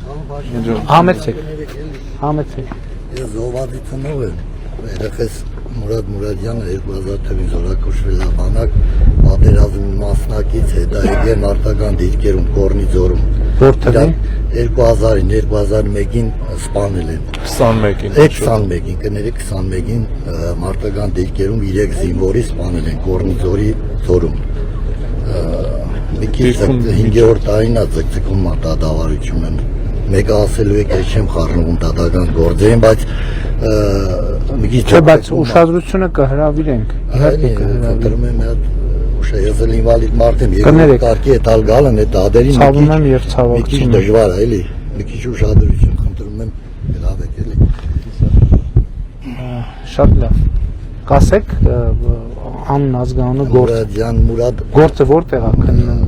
Համեցեք։ Համեցեք։ Ես զոհվածի ծնող եմ, երեխես Մուրադ Մուրադյանը 2000 թվականին զորակոչվել է բանակ, պատերազմի մասնակից, հետո եկել մարտական դիրքերում Կորնի ձորում։ Որտեղի 2001-ին սպանել են։ 21-ին։ 21-ին, կներեք 21-ին մարտական դիրքերում 3 զինվորի սպանել են Կորնի ձորի ձորում։ Մի քիչ 5-րդ տարին է ձգձգում մարտադավարություն են։ Մեկը ասելու եք, ես չեմ խառնվում դատական գործերին, բայց մի քիչ Չէ, բայց ուշադրությունը կհրավիրենք։ Իհարկե կհրավիրենք։ Խնդրում եմ այդ ես էլ ինվալիդ մարդ եմ, Կներեք։ Կարգի է տալ գալն այդ դադերին Ցավում եմ եւ մի քիչ ցավակցում եմ։ դժվար է, էլի։ Մի քիչ ուշադրություն խնդրում եմ, լավ եք, էլի։ Շատ լավ։ Կասեք անուն ազգանունը գործ։ Մուրադյան Մուրադ Գործը որտեղ է քննում։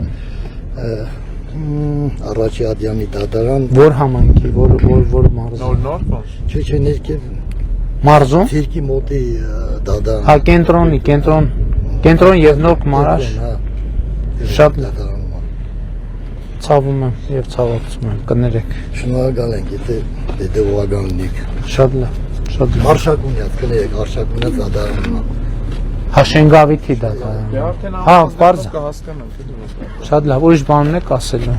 Առաջի Ադյանի դատարան, Որ համայնքի, որ մարզի։ Նոր ոնց։ չէ ներքև Մարզում։ Թիրքի մոտի դատարան։ Հա կենտրոնի, կենտրոն եւ նոր մարաշ։ Շատ լավ։ Ցավում եմ եւ ցավակցում եմ, կներեք։ Շնորհակալ ենք, եթե դեդեվական լինեք։ Շատ լավ, շատ լավ։ Արշակունյաց, կներեք, Արշակունյաց դատարանն։ Հա Շենգավիթի դա։ Դե արդեն Հա, բարձ։ կհասկանանք։ Շատ լավ, ուրիշ բան ունեք ասելու։